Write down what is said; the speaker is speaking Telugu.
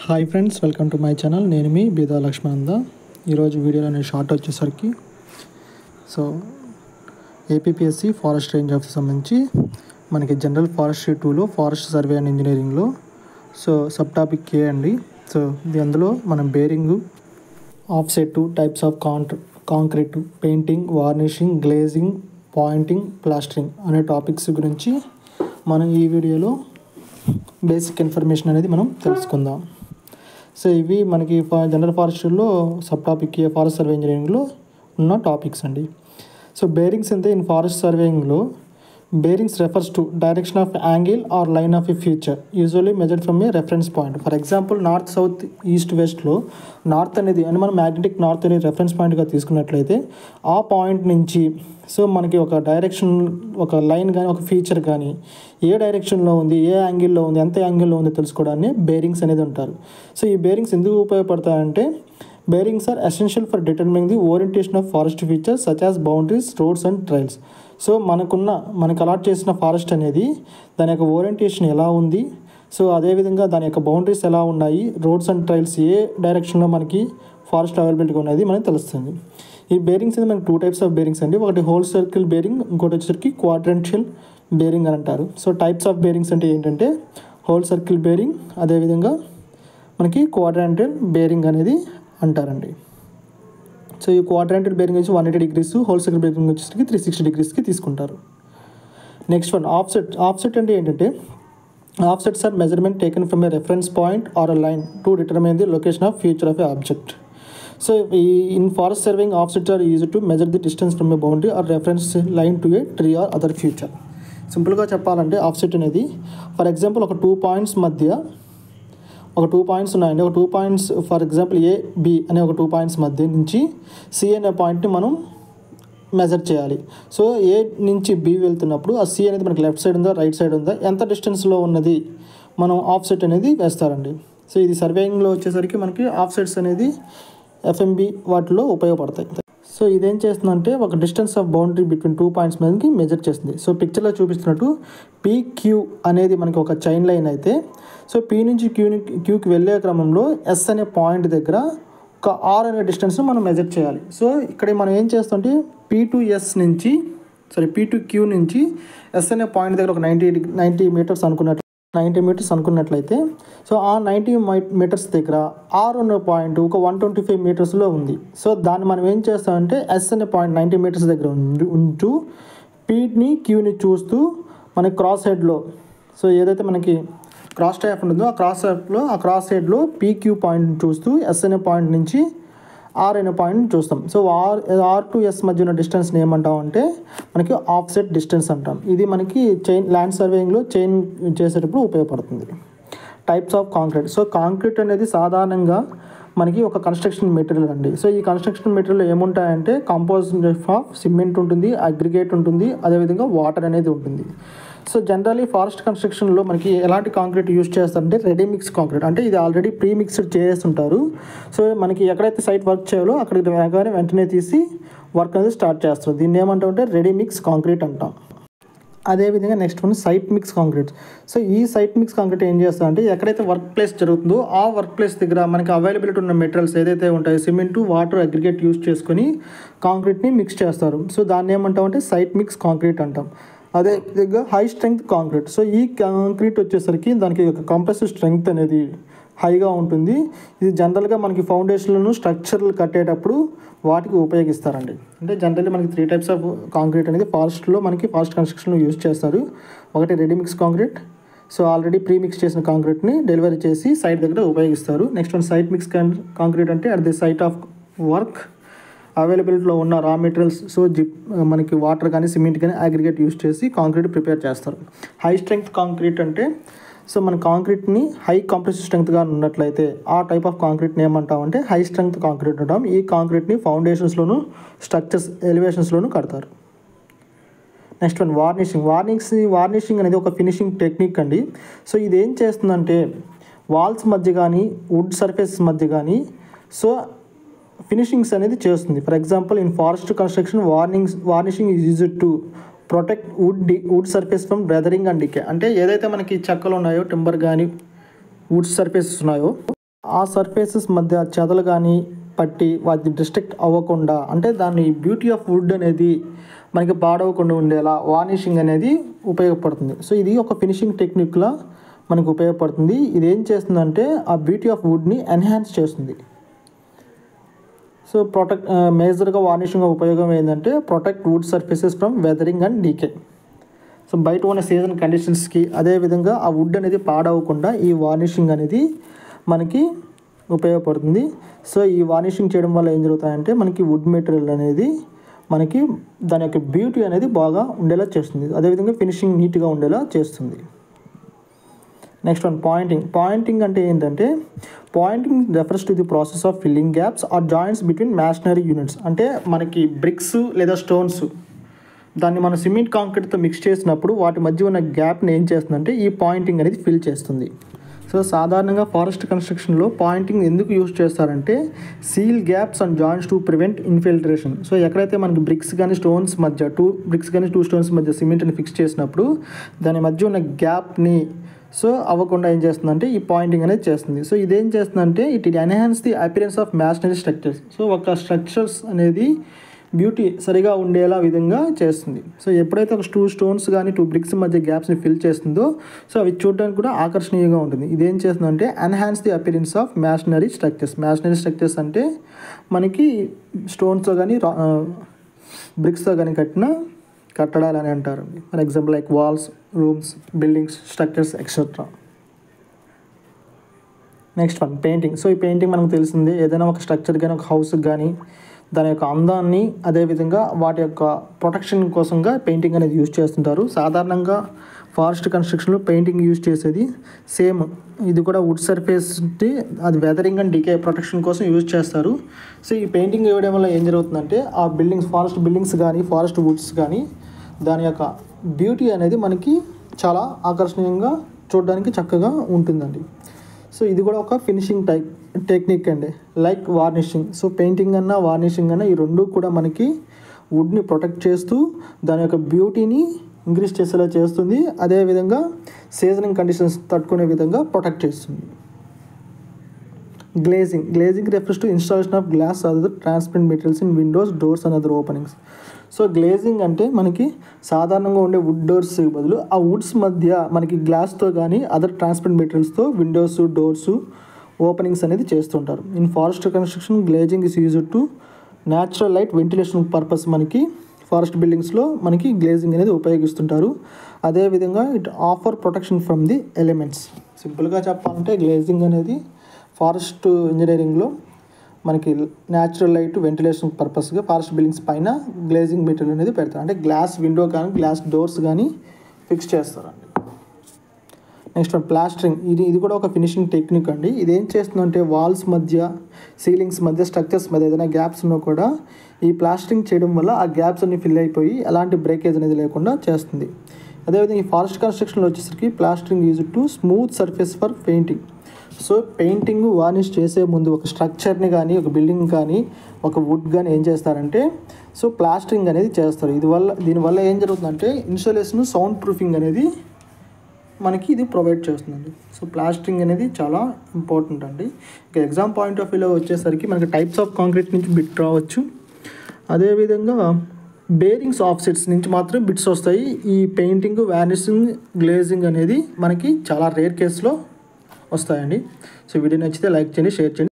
Hi friends, welcome to my channel. నేను మీ బీదా లక్ష్మణంద. ఈరోజు వీడియోలో నేను షార్ట్ వచ్చేసరికి ఏపీపీఎస్సీ ఫారెస్ట్ రేంజ్ ఆఫీస్ సంబంధించి మనకి జనరల్ ఫారెస్ట్రీ 2లో ఫారెస్ట్ సర్వే అండ్ ఇంజనీరింగ్లో సబ్ టాపిక్ ఏ అండి. అందులో మనం bearing, offset, types of concrete, painting, varnishing, glazing, pointing, plastering అనే టాపిక్స్ గురించి మనం ఈ వీడియోలో బేసిక్ ఇన్ఫర్మేషన్ అనేది మనం తెలుసుకుందాం. ఇవి మనకి జనరల్ ఫారెస్ట్రీలో sub topic A forest survey ఇంజనీరింగ్లో ఉన్న టాపిక్స్ అండి. బేరింగ్స్ అంటే ఇన్ ఫారెస్ట్ సర్వేయింగ్లో bearings refers to direction of angle or line of a feature usually measured from a reference point. For example north, south, east, వెస్ట్లో నార్త్ అనేది అని మనం మ్యాగ్నెటిక్ నార్త్ అనేది రెఫరెన్స్ పాయింట్గా తీసుకున్నట్లయితే ఆ పాయింట్ నుంచి మనకి ఒక డైరెక్షన్, ఒక లైన్ కానీ ఒక ఫీచర్ కానీ ఏ డైరెక్షన్లో ఉంది, ఏ యాంగిల్లో ఉంది, ఎంత యాంగిల్లో ఉంది తెలుసుకోవడాన్ని బేరింగ్స్ అనేది ఉంటారు. ఈ బేరింగ్స్ ఎందుకు ఉపయోగపడతాయంటే bearings are essential for determining the orientation of forest features such as boundaries, roads and trails. మనకు అలాట్ చేసిన ఫారెస్ట్ అనేది దాని యొక్క ఓరియంటేషన్ ఎలా ఉంది, అదేవిధంగా దాని యొక్క బౌండరీస్ ఎలా ఉన్నాయి, రోడ్స్ అండ్ ట్రైల్స్ ఏ డైరెక్షన్లో మనకి ఫారెస్ట్ అవైలబిలిటీగా ఉన్నది మనకి తెలుస్తుంది. ఈ బేరింగ్స్ అనేది మనకి 2 టైప్స్ ఆఫ్ బేరింగ్స్ అండి. ఒకటి హోల్ సర్కిల్ బేరింగ్, ఇంకోటి వచ్చేసరికి క్వాడ్రంషియల్ బేరింగ్ అని అంటారు. టైప్స్ ఆఫ్ బేరింగ్స్ అంటే ఏంటంటే హోల్ సర్కిల్ బేరింగ్, అదేవిధంగా మనకి క్వాడ్రంటల్ బేరింగ్ అనేది అంటారండి. ఈ క్వాడ్రంటల్ బేరింగ్ వచ్చి 180 degrees, హోల్ సర్కిల్ బేరింగ్ వచ్చేసరికి 360 degreesకి తీసుకుంటారు. Next one offset. ఆఫ్సెట్ అంటే ఏంటంటే offsets are measurement taken from a reference point or a line to determine the location of feature of a object. In forest surveying, offsets are used to measure the distance from a boundary or reference line to a tree or other feature. సింపుల్గా చెప్పాలంటే ఆఫ్సెట్ అనేది ఫర్ ఎగ్జాంపుల్ ఒక 2 పాయింట్స్ మధ్య ఒక 2 పాయింట్స్ ఉన్నాయండి. ఒక 2 points for example A, B అనే ఒక 2 పాయింట్స్ మధ్య నుంచి సి అనే పాయింట్ని మనం మెజర్ చేయాలి. ఏ నుంచి బి వెళ్తున్నప్పుడు ఆ సి అనేది మనకి లెఫ్ట్ సైడ్ ఉందా, రైట్ సైడ్ ఉందా, ఎంత డిస్టెన్స్లో ఉన్నది మనం ఆఫ్సెట్ అనేది వేస్తారండి. ఇది సర్వేయింగ్లో వచ్చేసరికి మనకి ఆఫ్సెట్స్ అనేది ఎఫ్ఎంబి వాటిలో ఉపయోగపడతాయి. ఇదేం చేస్తుందంటే ఒక distance of boundary between 2 points మీదకి మెజర్ చేస్తుంది. పిక్చర్లో చూపిస్తున్నట్టు PQ అనేది మనకి ఒక చైన్ లైన్ అయితే పి నుంచి క్యూకి వెళ్ళే క్రమంలో ఎస్ అనే పాయింట్ దగ్గర ఒక ఆర్ అనే డిస్టెన్స్ని మనం మెజర్ చేయాలి. ఇక్కడ మనం ఏం చేస్తుంటే పి టు క్యూ నుంచి ఎస్ అనే పాయింట్ దగ్గర ఒక 90 మీటర్స్ అనుకున్నట్లయితే ఆ 90 మీటర్స్ దగ్గర ఆర్ అనే పాయింట్ ఒక 125 మీటర్స్లో ఉంది. దాన్ని మనం ఏం చేస్తామంటే ఎస్ అనే పాయింట్ 90 మీటర్స్ దగ్గర ఉంటూ పీని క్యూని చూస్తూ మనకి క్రాస్ హెడ్లో ఏదైతే మనకి క్రాస్ టైప్ ఉంటుందో ఆ క్రాస్ హెడ్లో PQ పాయింట్ని చూస్తూ ఎస్ అనే పాయింట్ నుంచి ఆర్ అనే పాయింట్ని చూస్తాం. ఆర్ టు ఎస్ మధ్య ఉన్న డిస్టెన్స్ని ఏమంటాం అంటే మనకి ఆఫ్సెట్ డిస్టెన్స్ అంటాం. ఇది మనకి ల్యాండ్ సర్వేయింగ్లో చైన్ చేసేటప్పుడు ఉపయోగపడుతుంది. Types of concrete. కాంక్రీట్ అనేది సాధారణంగా మనకి ఒక కన్స్ట్రక్షన్ మెటీరియల్ అండి. ఈ కన్స్ట్రక్షన్ మెటీరియల్ ఏముంటాయంటే కంపోజిషన్ ఆఫ్ సిమెంట్ ఉంటుంది, అగ్రిగేట్ ఉంటుంది, అదేవిధంగా వాటర్ అనేది ఉంటుంది. జనరల్లీ ఫారెస్ట్ కన్స్ట్రక్షన్లో మనకి ఎలాంటి కాంక్రీట్ యూజ్ చేస్తారంటే రెడీ మిక్స్ కాంక్రీట్. అంటే ఇది ఆల్రెడీ ప్రీ మిక్స్డ్ చేస్తుంటారు. మనకి ఎక్కడైతే సైట్ వర్క్ చేయాలో అక్కడికి వెంటనే తీసి వర్క్ అనేది స్టార్ట్ చేస్తారు. దీన్ని ఏమంటామంటే రెడీ మిక్స్ కాంక్రీట్ అంటాం. అదేవిధంగా next one site mix concrete. ఈ సైట్ మిక్స్ కాంక్రీట్ ఏం చేస్తారంటే ఎక్కడైతే వర్క్ ప్లేస్ జరుగుతుందో ఆ వర్క్ ప్లేస్ దగ్గర మనకి అవైలబిలిటీ ఉన్న మెటీరియల్స్ ఏదైతే ఉంటాయో సిమెంటు, వాటర్, అగ్రిగేట్ యూజ్ చేసుకొని కాంక్రీట్ని మిక్స్ చేస్తారు. దాన్ని ఏమంటామంటే సైట్ మిక్స్ కాంక్రీట్ అంటాం. అదేవిధంగా హై స్ట్రెంగ్త్ కాంక్రీట్. ఈ కాంక్రీట్ వచ్చేసరికి దానికి ఒక కంప్రెసివ్ స్ట్రెంగ్త్ అనేది హైగా ఉంటుంది. ఇది జనరల్గా మనకి ఫౌండేషన్లను స్ట్రక్చర్లు కట్టేటప్పుడు వాటికి ఉపయోగిస్తారండి. అంటే జనరల్లీ మనకి 3 టైప్స్ ఆఫ్ కాంక్రీట్ అనేది ఫారెస్ట్ కన్స్ట్రక్షన్లో యూజ్ చేస్తారు. ఒకటి ready mix concrete. Already pre mix చేసిన కాంక్రీట్ని డెలివరీ చేసి సైట్ దగ్గర ఉపయోగిస్తారు. Next one site mix concrete అంటే at the site of work అవైలబిలిటీలో ఉన్న రా మెటీరియల్స్ మనకి వాటర్ కానీ సిమెంట్ కానీ అగ్రిగేట్ యూజ్ చేసి కాంక్రీట్ ప్రిపేర్ చేస్తారు. హై స్ట్రెంగ్త్ కాంక్రీట్ అంటే మన కాంక్రీట్ని హై కంప్రెసివ్ స్ట్రెంగ్త్గా ఉన్నట్లయితే ఆ టైప్ ఆఫ్ కాంక్రీట్ని ఏమంటామంటే హై స్ట్రెంగ్త్ కాంక్రీట్ అంటాం. ఈ కాంక్రీట్ని ఫౌండేషన్స్లోను, స్ట్రక్చర్స్, ఎలివేషన్స్లోను కడతారు. నెక్స్ట్ వన్ వార్నిషింగ్ అనేది ఒక ఫినిషింగ్ టెక్నిక్ అండి. ఇది ఏం చేస్తుందంటే వాల్స్ మధ్య కానీ వుడ్ సర్ఫేస్ మధ్య కానీ ఫినిషింగ్స్ అనేది చేస్తుంది. For example in forest construction varnishing is used to protect wood surface from weathering and decay. అంటే ఏదైతే మనకి చెక్కలు ఉన్నాయో, టింబర్ కానీ వుడ్ సర్ఫేసెస్ ఉన్నాయో ఆ సర్ఫేసెస్ మధ్య చెదలు కానీ పట్టి వాటిని డిస్ట్రక్ట్ అవ్వకుండా, అంటే దాని బ్యూటీ ఆఫ్ వుడ్ అనేది మనకి పాడవకుండా ఉండేలా వార్నిషింగ్ అనేది ఉపయోగపడుతుంది. సో ఇది ఒక ఫినిషింగ్ టెక్నిక్లా మనకు ఉపయోగపడుతుంది. ఇది ఏం చేస్తుందంటే ఆ బ్యూటీ ఆఫ్ వుడ్ని ఎన్హాన్స్ చేస్తుంది. సో మేజర్గా వార్నిషింగ్ ఉపయోగం ఏంటంటే protect wood surfaces from weathering and decay. సో బయట ఉన్న సీజన్ కండిషన్స్కి అదేవిధంగా ఆ వుడ్ అనేది పాడవకుండా ఈ వార్నిషింగ్ అనేది మనకి ఉపయోగపడుతుంది. సో ఈ వార్నిషింగ్ చేయడం వల్ల ఏం జరుగుతాయంటే మనకి వుడ్ మెటీరియల్ అనేది మనకి దాని యొక్క బ్యూటీ అనేది బాగా ఉండేలా చేస్తుంది, అదేవిధంగా ఫినిషింగ్ నీట్గా ఉండేలా చేస్తుంది. నెక్స్ట్ వన్ పాయింటింగ్ అంటే ఏంటంటే pointing refers to the process of filling gaps or joints between masonry units. అంటే మనకి బ్రిక్స్ లేదా స్టోన్స్ దాన్ని మనం సిమెంట్ కాంక్రీట్తో మిక్స్ చేసినప్పుడు వాటి మధ్య ఉన్న గ్యాప్ని ఏం చేస్తుందంటే ఈ పాయింటింగ్ అనేది ఫిల్ చేస్తుంది. సో సాధారణంగా ఫారెస్ట్ కన్స్ట్రక్షన్లో పాయింటింగ్ ఎందుకు యూజ్ చేస్తారంటే seal gaps and joints to prevent infiltration. So ఎక్కడైతే మనకి బ్రిక్స్ కానీ స్టోన్స్ మధ్య టూ స్టోన్స్ మధ్య సిమెంట్ని ఫిక్స్ చేసినప్పుడు దాని మధ్య ఉన్న గ్యాప్ని సో అవ్వకుండా ఏం చేస్తుందంటే ఈ పాయింటింగ్ అనేది చేస్తుంది. సో ఇదేం చేస్తుందంటే it enhance the appearance of masonry structures. So ఒక స్ట్రక్చర్స్ అనేది బ్యూటీ సరిగా ఉండేలా విధంగా చేస్తుంది. సో ఎప్పుడైతే ఒక స్టోన్స్ కానీ బ్రిక్స్ మధ్య గ్యాప్స్ని ఫిల్ చేస్తుందో సో అవి చూడడానికి కూడా ఆకర్షణీయంగా ఉంటుంది. ఇదేం చేస్తుందంటే enhance the appearance of masonry structures అంటే మనకి స్టోన్స్తో కానీ బ్రిక్స్తో కానీ కట్టిన కట్టడాలు అని అంటారు. For example like walls, rooms, buildings, structures etcetera. Next one painting. సో ఈ పెయింటింగ్ మనకు తెలిసిందే, ఏదైనా ఒక స్ట్రక్చర్ కానీ ఒక హౌస్కి కానీ దాని యొక్క అందాన్ని అదేవిధంగా వాటి యొక్క ప్రొటెక్షన్ కోసంగా పెయింటింగ్ అనేది యూజ్ చేస్తుంటారు. సాధారణంగా ఫారెస్ట్ కన్స్ట్రక్షన్లో పెయింటింగ్ యూజ్ చేసేది సేమ్, ఇది కూడా వుడ్ సర్ఫేస్ని అది వెదరింగ్ అండ్ డీకే ప్రొటెక్షన్ కోసం యూజ్ చేస్తారు. సో ఈ పెయింటింగ్ వేయడం వల్ల ఏం జరుగుతుందంటే ఆ ఫారెస్ట్ బిల్డింగ్స్ కానీ ఫారెస్ట్ వుడ్స్ కానీ దాని యొక్క బ్యూటీ అనేది మనకి చాలా ఆకర్షణీయంగా చూడడానికి చక్కగా ఉంటుందండి. సో ఇది కూడా ఒక ఫినిషింగ్ టెక్నిక్ అండి, లైక్ వార్నిషింగ్. సో పెయింటింగ్ అన్నా వార్నిషింగ్ అన్నా ఈ రెండు కూడా మనకి వుడ్ని ప్రొటెక్ట్ చేస్తూ దాని యొక్క బ్యూటీని ఇంక్రీజ్ చేసేలా చేస్తుంది, అదేవిధంగా సీజనింగ్ కండిషన్స్ తట్టుకునే విధంగా ప్రొటెక్ట్ చేస్తుంది. Glazing refers to installation of glass other transparent materials in Windows, doors and other openings. So glazing అంటే మనకి సాధారణంగా ఉండే వుడ్ డోర్స్ బదులు ఆ వుడ్స్ మధ్య మనకి గ్లాస్తో కానీ అదర్ ట్రాన్స్పరెంట్ మెటీరియల్స్తో విండోస్, డోర్స్, ఓపెనింగ్స్ అనేది చేస్తుంటారు. In forest construction glazing is used to natural light ventilation purpose. మనకి ఫారెస్ట్ బిల్డింగ్స్లో మనకి గ్లేజింగ్ అనేది ఉపయోగిస్తుంటారు. అదేవిధంగా it offer protection from the elements. సింపుల్గా చెప్పాలంటే గ్లేజింగ్ అనేది ఫారెస్ట్ ఇంజనీరింగ్లో మనకి న్యాచురల్ లైట్ వెంటిలేషన్ పర్పస్గా ఫారెస్ట్ బిల్డింగ్స్ పైన గ్లేజింగ్ మెటీరియల్ అనేది పెడతారు, అంటే గ్లాస్ విండో కానీ గ్లాస్ డోర్స్ కానీ ఫిక్స్ చేస్తారండి. Next plastering. ఇది కూడా ఒక ఫినిషింగ్ టెక్నిక్ అండి. ఇది ఏం చేస్తుందంటే వాల్స్ మధ్య, సీలింగ్స్ మధ్య, స్ట్రక్చర్స్ మధ్య ఏదైనా గ్యాప్స్ ఉన్నా కూడా ఈ ప్లాస్టరింగ్ చేయడం వల్ల ఆ గ్యాప్స్ అన్ని ఫిల్ అయిపోయి ఎలాంటి బ్రేకేజ్ అనేది లేకుండా చేస్తుంది. అదేవిధంగా ఈ ఫారెస్ట్ కన్స్ట్రక్షన్లో వచ్చేసరికి plastering use to smooth surface for painting. So painting varnish చేసే ముందు ఒక స్ట్రక్చర్ని కానీ ఒక బిల్డింగ్ కానీ ఒక వుడ్ కానీ ఏం చేస్తారంటే సో ప్లాస్టరింగ్ అనేది చేస్తారు. దీనివల్ల ఏం జరుగుతుందంటే ఇన్సులేషన్, సౌండ్ ప్రూఫింగ్ అనేది మనకి ఇది ప్రొవైడ్ చేస్తుందండి. సో ప్లాస్టరింగ్ అనేది చాలా ఇంపార్టెంట్ అండి. ఇక ఎగ్జామ్ పాయింట్ ఆఫ్ వ్యూలో వచ్చేసరికి మనకి టైప్స్ ఆఫ్ కాంక్రీట్ నుంచి బిట్ రావచ్చు, అదేవిధంగా బేరింగ్స్ ఆఫ్సెట్స్ నుంచి మాత్రం బిట్స్ వస్తాయి. ఈ పెయింటింగ్, వార్నిషింగ్, గ్లేజింగ్ అనేది మనకి చాలా రేర్ కేసులో వస్తాయండి. సో వీడియో నచ్చితే లైక్ చేయండి, షేర్ చేయండి.